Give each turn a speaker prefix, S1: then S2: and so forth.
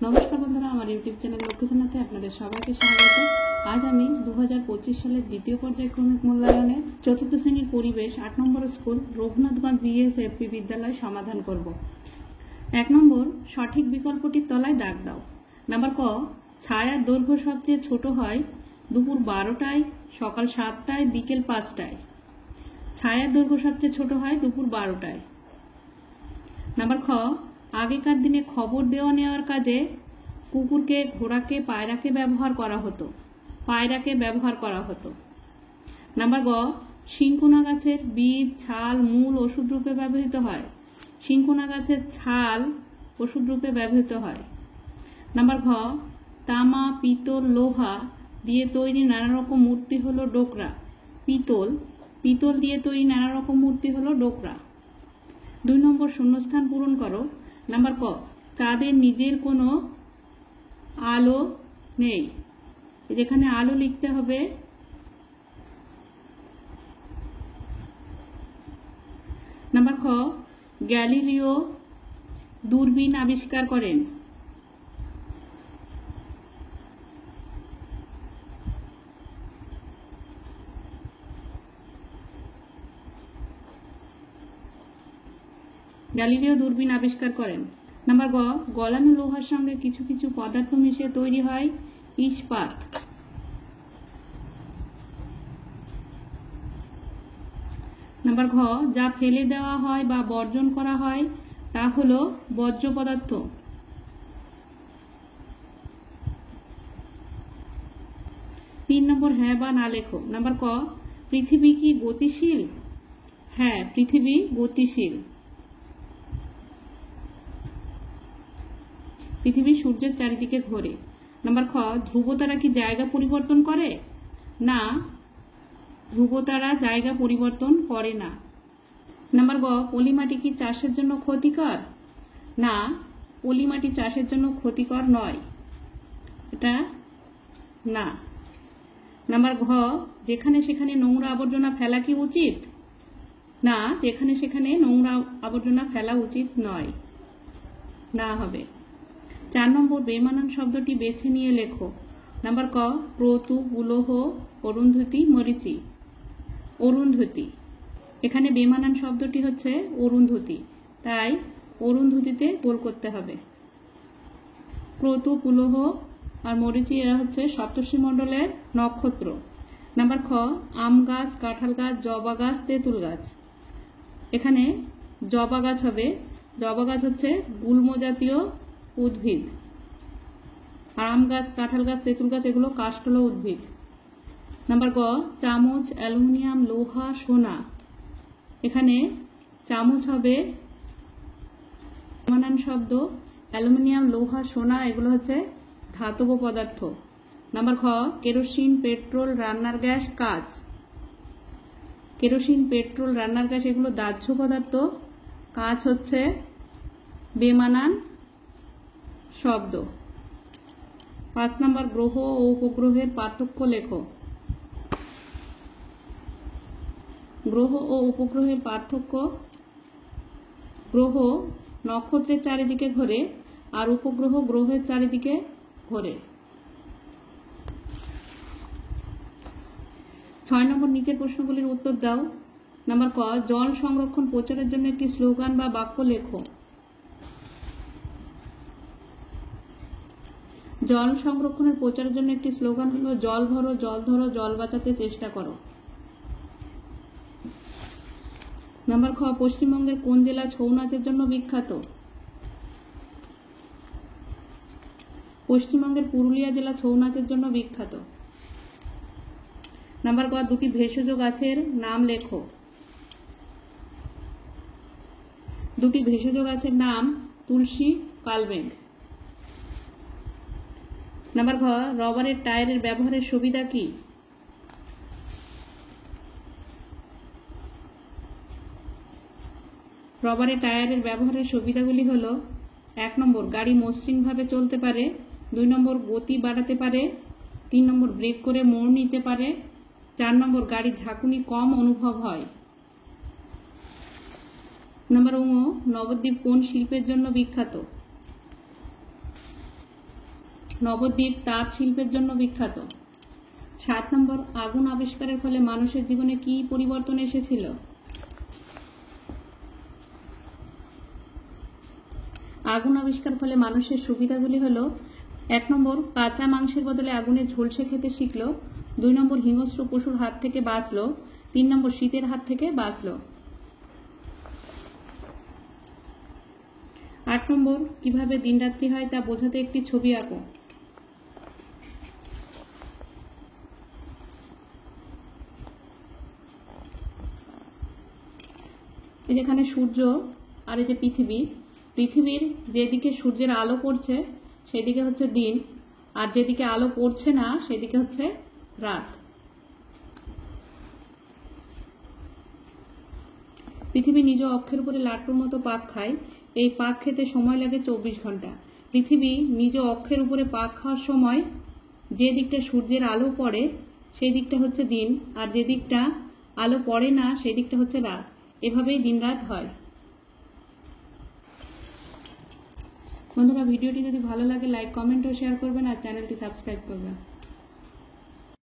S1: নমস্কার বন্ধুরা, আমার ইউটিউব চ্যানেল লক্ষ্মীজানাতে আপনাদের সবাইকে স্বাগত। আজ আমি 2025 সালের দ্বিতীয় পর্যায়ক্রমিক মূল্যায়নে চতুর্থ শ্রেণীর পরিবেশ 8 নম্বর স্কুল রঘুনাথগঞ্জ জিএসএফপি বিদ্যালয় সমাধান করব। 1 নম্বর, সঠিক বিকল্পটির তলায় দাগ দাও। নাম্বার ক, ছায়ার দৈর্ঘ্য সবচেয়ে ছোট হয় দুপুর 12টায়, সকাল 7টায়, বিকেল 5টায়। ছায়ার দৈর্ঘ্য সবচেয়ে ছোট হয় দুপুর 12টায়। নাম্বার খ, আগেকার দিনে খবর দেওয়া নেওয়ার কাজে কুকুরকে, ঘোড়াকে, পায়রাকে ব্যবহার করা হতো। পায়রাকে ব্যবহার করা হতো। নাম্বার গ, শিংকুনা গাছের বীজ, ছাল, মূল ওষুধ রূপে ব্যবহৃত হয়। শিংকুনা গাছের ছাল ওষুধ রূপে ব্যবহৃত হয়। নাম্বার ঘ, তামা, পিতল, লোহা দিয়ে তৈরি নানা রকম মূর্তি হলো ডোকরা। পিতল দিয়ে তৈরি নানা রকম মূর্তি হলো ডোকরা। 2 নম্বর, শূন্যস্থান পূরণ করো। নাম্বার ক, চাঁদের নিজের কোনো আলো নেই। যেখানে আলো লিখতে হবে। নাম্বার খ, গ্যালিলিও দূরবীন আবিষ্কার করেন। গ্যালিলিও দূরবীন আবিষ্কার করেন। নাম্বার গ, গলানো লোহার সঙ্গে কিছু কিছু পদার্থ মিশে তৈরি হয় ইস্পাত। নাম্বার ঘ, যা ফেলে দেওয়া হয় বা বর্জন করা হয় তা হলো বর্জ্য পদার্থ। তিন নম্বর, হ্যাঁ বা না লেখো। নাম্বার ক, পৃথিবী কি গতিশীল? হ্যাঁ, পৃথিবী গতিশীল। পৃথিবী সূর্যের চারিদিকে ঘোরে। নাম্বার খ, ধ্রুবতারা কি জায়গা পরিবর্তন করে? না, ধ্রুবতারা জায়গা পরিবর্তন করে না। নাম্বার গ, পলিমাটি কি চাষের জন্য ক্ষতিকর? না, পলিমাটি চাষের জন্য ক্ষতিকর নয়। এটা না। নাম্বার ঘ, যেখানে সেখানে নোংরা আবর্জনা ফেলা কি উচিত? না, যেখানে সেখানে নোংরা আবর্জনা ফেলা উচিত নয়। না হবে। 4 নম্বর, বেমানান শব্দটি বেছে নিয়ে লেখো। নাম্বার ক, ক্রতু, পুলহ, অরুন্ধতী, মরিচি। অরুন্ধতী। এখানে বেমানান শব্দটি হচ্ছে অরুন্ধতী, তাই অরুন্ধতীতে গোল করতে হবে। ক্রতু, পুলহ আর মরিচি এরা হচ্ছে সপ্তর্ষি মণ্ডলের নক্ষত্র। নাম্বার খ, আম গাছ, কাঁঠাল গাছ, জবা গাছ, তেঁতুল গাছ। এখানে জবা গাছ হবে। জবা গাছ হচ্ছে গুল্ম জাতীয় উদ্ভিদ। আম গাছ, কাঁঠাল গাছ, তেঁতুল গাছ এগুলো কাষ্ঠল উদ্ভিদ। নাম্বার গ, চামচ, অ্যালুমিনিয়াম, লোহা, সোনা। এখানে চামচ হবে বেমানান শব্দ। অ্যালুমিনিয়াম, লোহা, সোনা এগুলো হচ্ছে ধাতব পদার্থ। নাম্বার খ, কেরোসিন, পেট্রোল, রান্নার গ্যাস, কাঁচ। কেরোসিন, পেট্রোল, রান্নার গ্যাস এগুলো দাহ্য পদার্থ। কাঁচ হচ্ছে বেমানান শব্দ। 5 নম্বর, গ্রহ ও উপগ্রহের পার্থক্য লেখো। গ্রহ ও উপগ্রহের পার্থক্য: গ্রহ নক্ষত্রের চারিদিকে ঘোরে আর উপগ্রহ গ্রহের চারিদিকে ঘোরে। 6 নম্বর, নিচের প্রশ্নগুলির উত্তর দাও। নাম্বার ক, জল সংরক্ষণ প্রচারের জন্য একটি স্লোগান বা বাক্য লেখো। জল সংরক্ষণের প্রচারের জন্য একটি স্লোগান হলো জল ভরো, জল ধরো, জল বাঁচাতে চেষ্টা করো। নাম্বার খ, পশ্চিমবঙ্গের কোন জেলা ছৌ নাচের জন্য বিখ্যাত? পশ্চিমবঙ্গের পুরুলিয়া জেলা ছৌ নাচের জন্য বিখ্যাত। নাম্বার ক, দুটি ভেষজ গাছের নাম লেখো। দুটি ভেষজ গাছের নাম তুলসী, কালমেঘ। নাম্বার ঘ, রবারের টায়ারের ব্যবহারের সুবিধা কি? রবারের টায়ারের ব্যবহারের সুবিধাগুলি হলো: 1 নম্বর, গাড়ি মসৃণভাবে চলতে পারে। 2 নম্বর, গতি বাড়াতে পারে। 3 নম্বর, ব্রেক করে মোড় নিতে পারে। 4 নম্বর, গাড়ির ঝাঁকুনি কম অনুভব হয়। নাম্বার ও, নবদ্বীপ কোন শিল্পের জন্য বিখ্যাত? নবদ্বীপ তাঁত শিল্পের জন্য বিখ্যাত। 7 নম্বর, আগুন আবিষ্কারের ফলে মানুষের জীবনে কি পরিবর্তন এসেছিল? আগুন আবিষ্কার ফলে মানুষের সুবিধাগুলি হলো: 1 নম্বর, কাঁচা মাংসের বদলে আগুনে ঝলসে খেতে শিখলো। 2 নম্বর, হিংস্র পশুর হাত থেকে বাঁচলো। 3 নম্বর, শীতের হাত থেকে বাঁচলো। 8 নম্বর, কিভাবে দিনরাত্রি হয় তা বোঝাতে একটি ছবি আঁকো। এই যেখানে সূর্য আর এই যে পৃথিবীর যেদিকে সূর্যের আলো পড়ছে সেদিকে হচ্ছে দিন, আর যেদিকে আলো পড়ছে না সেদিকে হচ্ছে রাত। পৃথিবী নিজ অক্ষের উপরে লাট্টুর মতো পাক খায়। এই পাক খেতে সময় লাগে 24 ঘন্টা। পৃথিবী নিজ অক্ষের উপরে পাক খাওয়ার সময় যে দিকটা সূর্যের আলো পড়ে সেই দিকটা হচ্ছে দিন, আর যে দিকটা আলো পড়ে না সেই দিকটা হচ্ছে রাত। এভাবেই দিন রাত হয়। বন্ধুরা, ভিডিওটি যদি ভালো লাগে লাইক, কমেন্ট ও শেয়ার করবেন আর চ্যানেলটি সাবস্ক্রাইব করবেন।